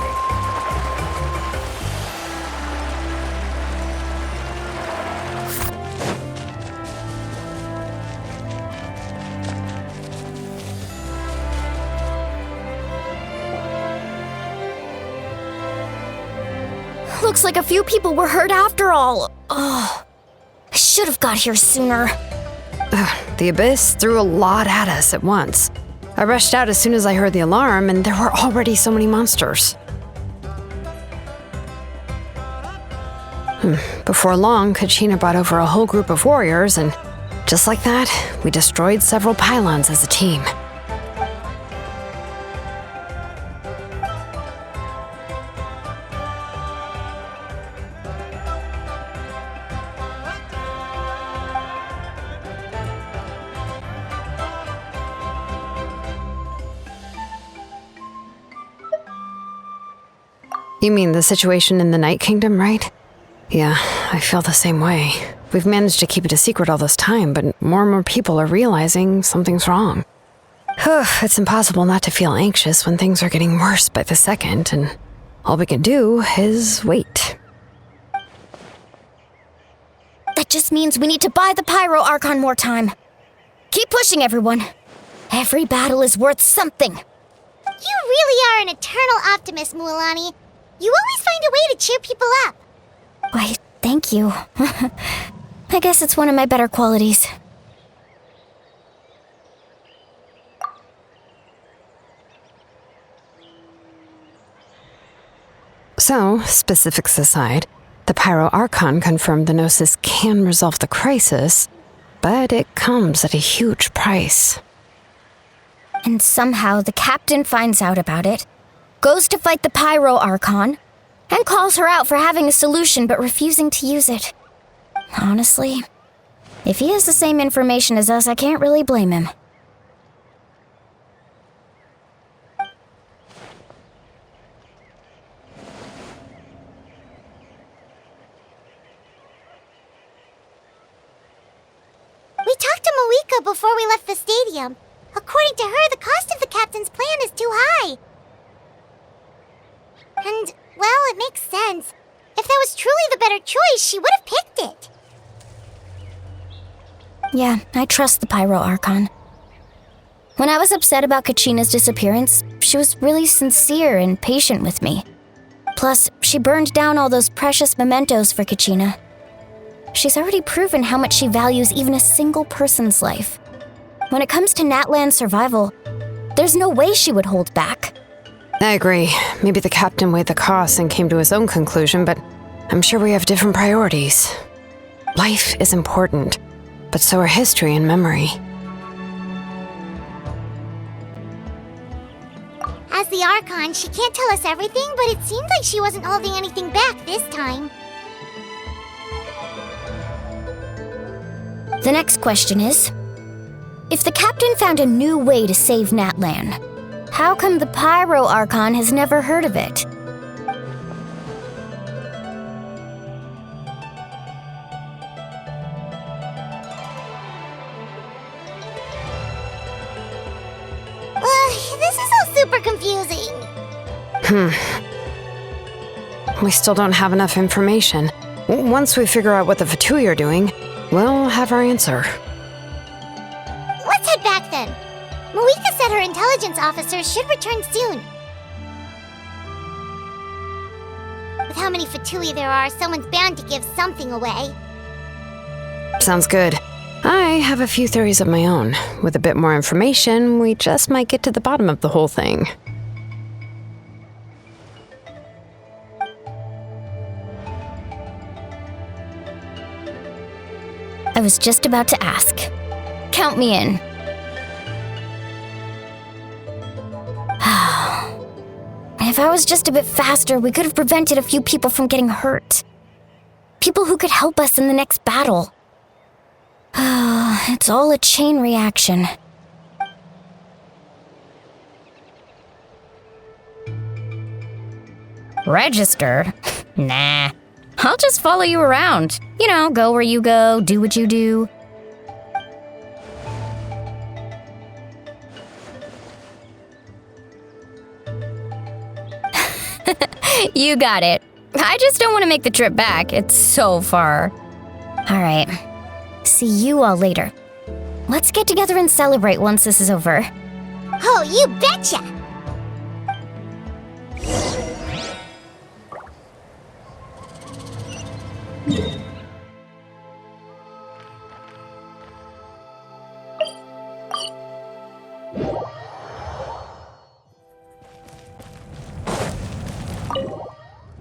Looks like a few people were hurt after all. Oh, I should have got here sooner. The Abyss threw a lot at us at once. I rushed out as soon as I heard the alarm, and there were already so many monsters. Before long, Kachina brought over a whole group of warriors, and just like that, we destroyed several pylons as a team. You mean the situation in the Night Kingdom, right? Yeah, I feel the same way. We've managed to keep it a secret all this time, but more and more people are realizing something's wrong. It's impossible not to feel anxious when things are getting worse by the second, and all we can do is wait. That just means we need to buy the Pyro Archon more time. Keep pushing, everyone. Every battle is worth something. You really are an eternal optimist, Mualani. You always find a way to cheer people up. Why, thank you. I guess it's one of my better qualities. So, specifics aside, the Pyro Archon confirmed the Gnosis can resolve the crisis, but it comes at a huge price. And somehow the captain finds out about it, goes to fight the Pyro Archon, and calls her out for having a solution but refusing to use it. Honestly, if he has the same information as us, I can't really blame him. We talked to Mavuika before we left the stadium. According to her, the cost of the captain's plan is too high. And, well, it makes sense. If that was truly the better choice, she would have picked it. Yeah, I trust the Pyro Archon. When I was upset about Kachina's disappearance, she was really sincere and patient with me. Plus, she burned down all those precious mementos for Kachina. She's already proven how much she values even a single person's life. When it comes to Natlan's survival, there's no way she would hold back. I agree. Maybe the captain weighed the costs and came to his own conclusion, but I'm sure we have different priorities. Life is important, but so are history and memory. As the Archon, she can't tell us everything, but it seemed like she wasn't holding anything back this time. The next question is, if the captain found a new way to save Natlan, how come the Pyro Archon has never heard of it? This is all super confusing. We still don't have enough information. Once we figure out what the Fatui are doing, we'll have our answer. Let's head back then. Mavuika said her intelligence officer should return soon. With how many Fatui there are, someone's bound to give something away. Sounds good. I have a few theories of my own. With a bit more information, we just might get to the bottom of the whole thing. I was just about to ask. Count me in. If I was just a bit faster, we could have prevented a few people from getting hurt. People who could help us in the next battle. It's all a chain reaction. Register? Nah. I'll just follow you around. You know, go where you go, do what you do. You got it. I just don't want to make the trip back. It's so far. All right. See you all later. Let's get together and celebrate once this is over. Oh, you betcha!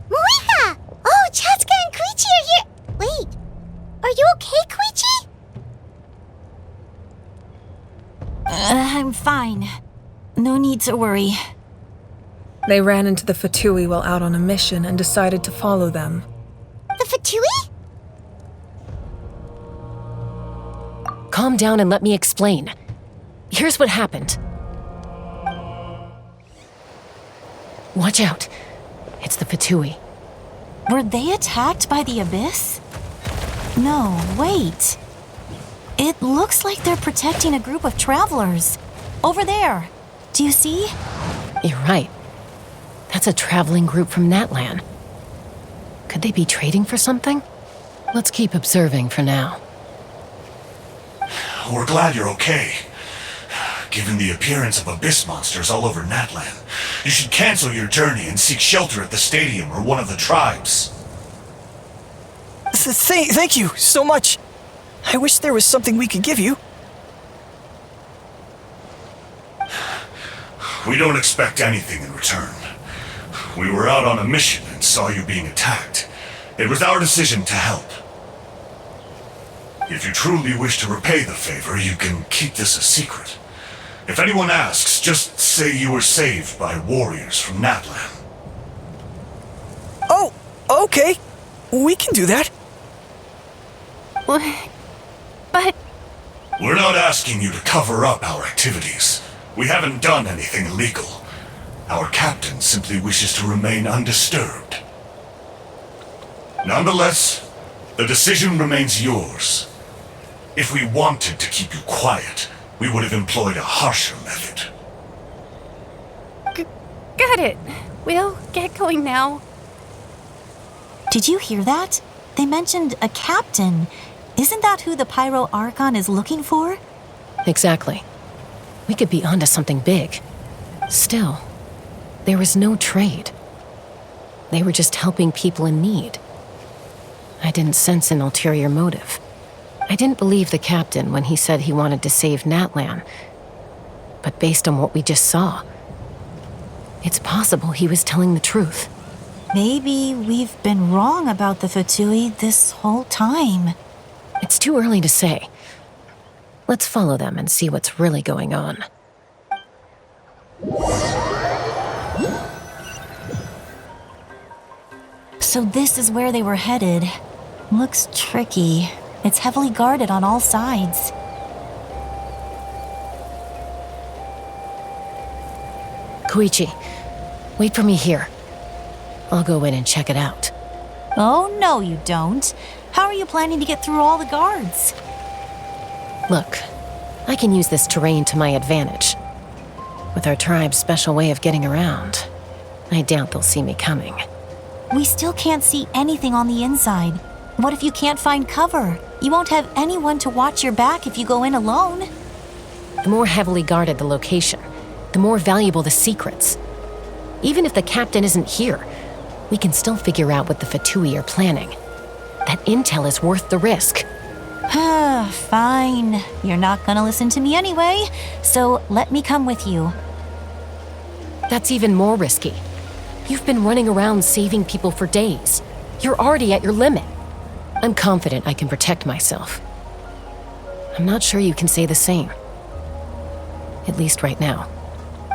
Mavuika! Oh, Chasca and Kinich are here! Wait, are you okay, Kinich? I'm fine. No need to worry. They ran into the Fatui while out on a mission and decided to follow them. The Fatui? Calm down and let me explain. Here's what happened. Watch out. It's the Fatui. Were they attacked by the Abyss? No, wait. It looks like they're protecting a group of travelers. Over there. Do you see? You're right. That's a traveling group from Natlan. Could they be trading for something? Let's keep observing for now. We're glad you're okay. Given the appearance of abyss monsters all over Natlan, you should cancel your journey and seek shelter at the stadium or one of the tribes. Thank you so much. I wish there was something we could give you. We don't expect anything in return. We were out on a mission and saw you being attacked. It was our decision to help. If you truly wish to repay the favor, you can keep this a secret. If anyone asks, just say you were saved by warriors from Natlan. Oh, okay. We can do that. But... We're not asking you to cover up our activities. We haven't done anything illegal. Our captain simply wishes to remain undisturbed. Nonetheless, the decision remains yours. If we wanted to keep you quiet, we would have employed a harsher method. Got it. We'll get going now. Did you hear that? They mentioned a captain. Isn't that who the Pyro Archon is looking for? Exactly. We could be onto something big. Still, there was no trade. They were just helping people in need. I didn't sense an ulterior motive. I didn't believe the captain when he said he wanted to save Natlan. But based on what we just saw, it's possible he was telling the truth. Maybe we've been wrong about the Fatui this whole time. It's too early to say. Let's follow them and see what's really going on. So this is where they were headed. Looks tricky. It's heavily guarded on all sides. Koichi, wait for me here. I'll go in and check it out. Oh, no you don't. How are you planning to get through all the guards? Look, I can use this terrain to my advantage. With our tribe's special way of getting around, I doubt they'll see me coming. We still can't see anything on the inside. What if you can't find cover? You won't have anyone to watch your back if you go in alone. The more heavily guarded the location, the more valuable the secrets. Even if the captain isn't here, we can still figure out what the Fatui are planning. That intel is worth the risk. Fine. You're not gonna listen to me anyway, so let me come with you. That's even more risky. You've been running around saving people for days. You're already at your limit. I'm confident I can protect myself. I'm not sure you can say the same. At least right now.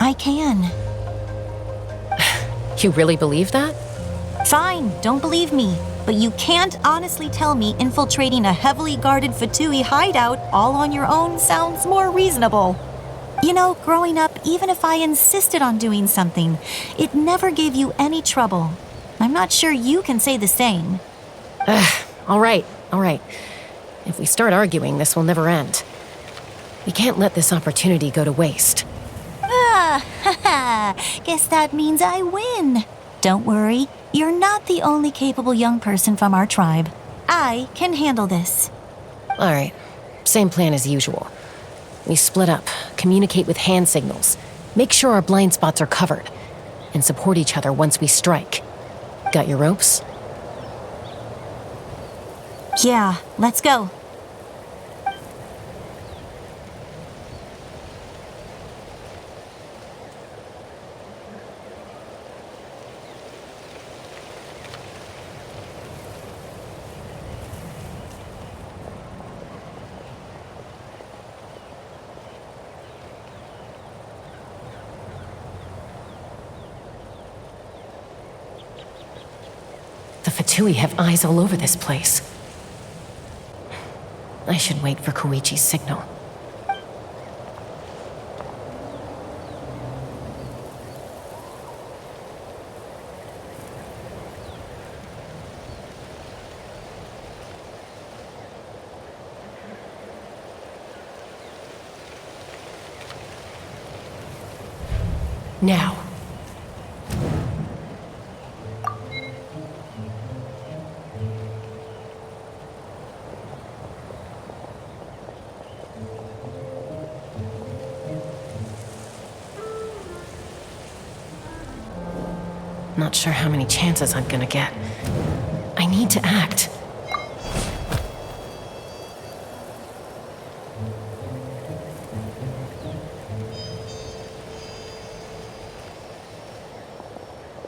I can. You really believe that? Fine, don't believe me. But you can't honestly tell me infiltrating a heavily guarded Fatui hideout all on your own sounds more reasonable. You know, growing up, even if I insisted on doing something, it never gave you any trouble. I'm not sure you can say the same. All right. If we start arguing, this will never end. We can't let this opportunity go to waste. Guess that means I win. Don't worry, you're not the only capable young person from our tribe. I can handle this. All right, same plan as usual. We split up, communicate with hand signals, make sure our blind spots are covered, and support each other once we strike. Got your ropes? Yeah, let's go. The Fatui have eyes all over this place. I should wait for Koichi's signal. Now. Not sure how many chances I'm gonna get. I need to act.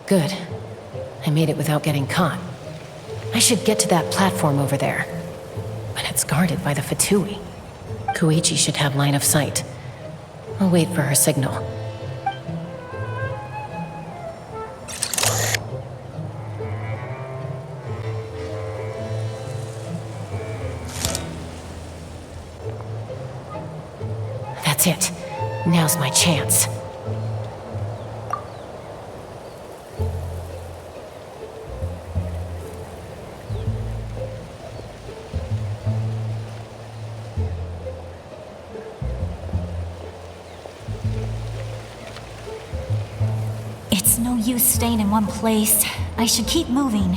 Good. I made it without getting caught. I should get to that platform over there. But it's guarded by the Fatui. Koichi should have line of sight. I'll wait for her signal. That's it. Now's my chance. It's no use staying in one place. I should keep moving.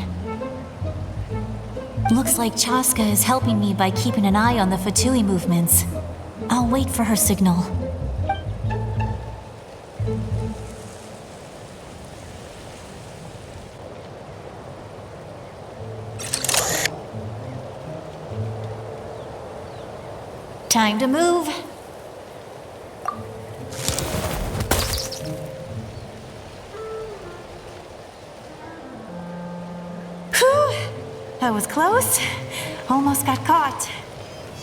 Looks like Chasca is helping me by keeping an eye on the Fatui movements. I'll wait for her signal. Time to move. Whew! That was close. Almost got caught.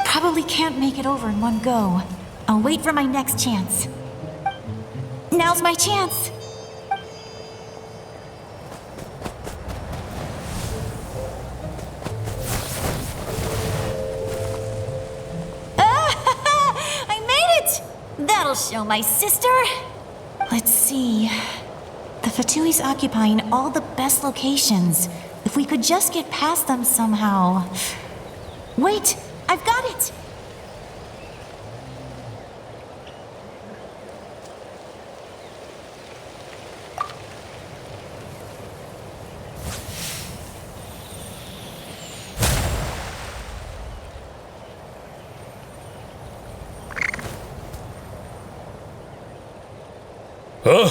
Probably can't make it over in one go. I'll wait for my next chance. Now's my chance. I made it! That'll show my sister. Let's see. The Fatui's occupying all the best locations. If we could just get past them somehow. Wait! I've got it! Huh?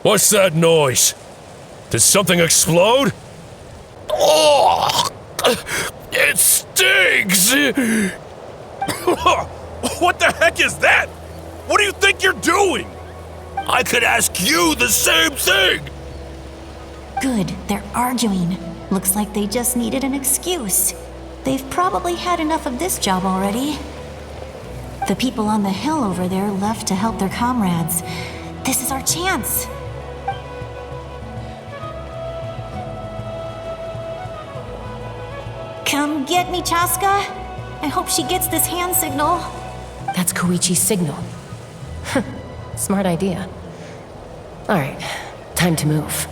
What's that noise? Did something explode? Oh! It stings! What the heck is that? What do you think you're doing? I could ask you the same thing! Good, they're arguing. Looks like they just needed an excuse. They've probably had enough of this job already. The people on the hill over there left to help their comrades. This is our chance. Come get me, Chasca. I hope she gets this hand signal. That's Koichi's signal. Smart idea. Alright, time to move.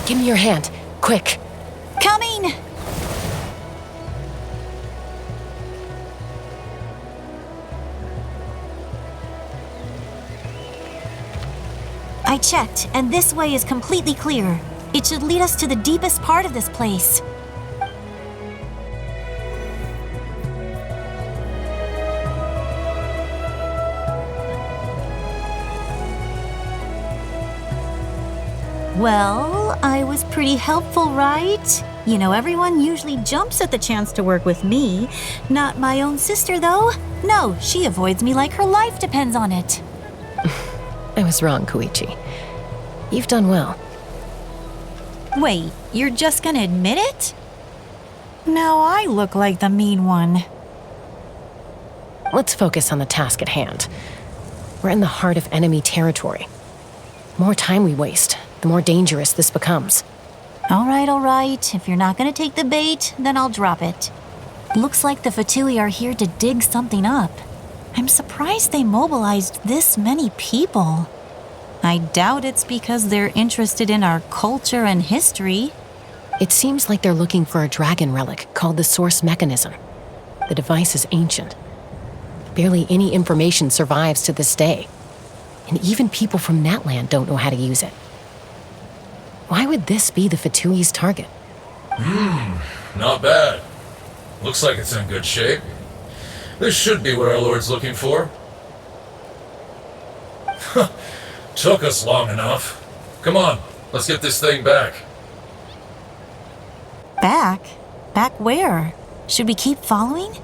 Give me your hand, quick. Coming! I checked, and this way is completely clear. It should lead us to the deepest part of this place. Well, I was pretty helpful, right? You know, everyone usually jumps at the chance to work with me. Not my own sister, though. No, she avoids me like her life depends on it. I was wrong, Koichi. You've done well. Wait, you're just gonna admit it? Now I look like the mean one. Let's focus on the task at hand. We're in the heart of enemy territory. The more time we waste, the more dangerous this becomes. All right. If you're not gonna take the bait, then I'll drop it. Looks like the Fatui are here to dig something up. I'm surprised they mobilized this many people. I doubt it's because they're interested in our culture and history. It seems like they're looking for a dragon relic called the Source Mechanism. The device is ancient. Barely any information survives to this day. And even people from Natlan don't know how to use it. Why would this be the Fatui's target? Not bad. Looks like it's in good shape. This should be what our Lord's looking for. Took us long enough. Come on, let's get this thing back. Back? Back where? Should we keep following?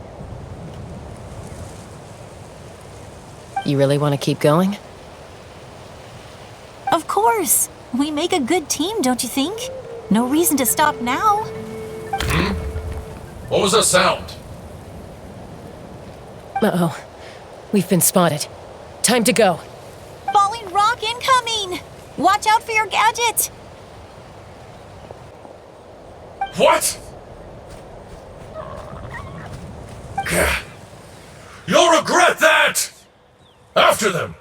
You really want to keep going? Of course. We make a good team, don't you think? No reason to stop now. What was that sound? Uh-oh. We've been spotted. Time to go. Falling rock incoming! Watch out for your gadget! What? You'll regret that! After them!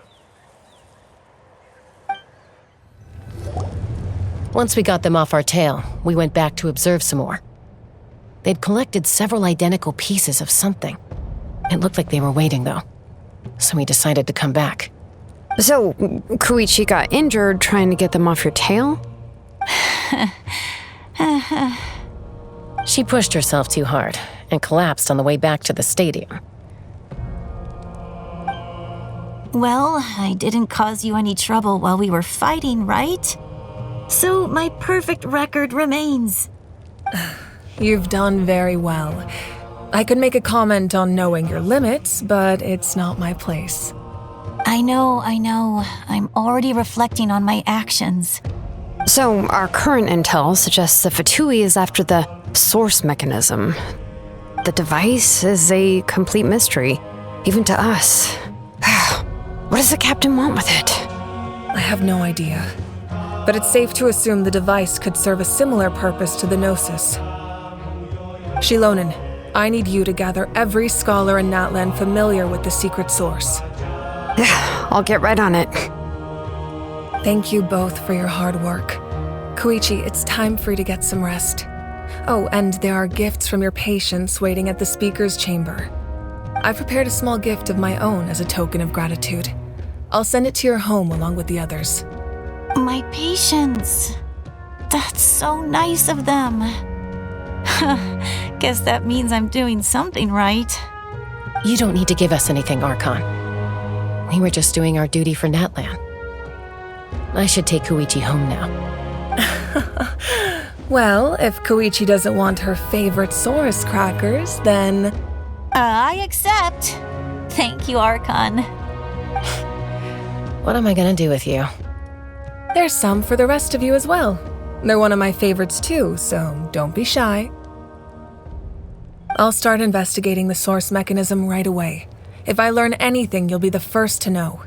Once we got them off our tail, we went back to observe some more. They'd collected several identical pieces of something. It looked like they were waiting, though. So we decided to come back. So, Koichi got injured trying to get them off your tail? She pushed herself too hard and collapsed on the way back to the stadium. Well, I didn't cause you any trouble while we were fighting, right? So my perfect record remains. You've done very well. I could make a comment on knowing your limits, but it's not my place. I know. I'm already reflecting on my actions. So, our current intel suggests the Fatui is after the source mechanism. The device is a complete mystery, even to us. What does the captain want with it? I have no idea. But it's safe to assume the device could serve a similar purpose to the Gnosis. Xilonen, I need you to gather every scholar in Natlan familiar with the secret source. I'll get right on it. Thank you both for your hard work. Koichi, it's time for you to get some rest. Oh, and there are gifts from your patients waiting at the speaker's chamber. I've prepared a small gift of my own as a token of gratitude. I'll send it to your home along with the others. My patience. That's so nice of them. Guess that means I'm doing something right. You don't need to give us anything, Archon. We were just doing our duty for Natlan. I should take Koichi home now. Well, if Koichi doesn't want her favorite Saurus crackers, then... I accept. Thank you, Archon. What am I gonna do with you? There's some for the rest of you as well. They're one of my favorites too, so don't be shy. I'll start investigating the source mechanism right away. If I learn anything, you'll be the first to know.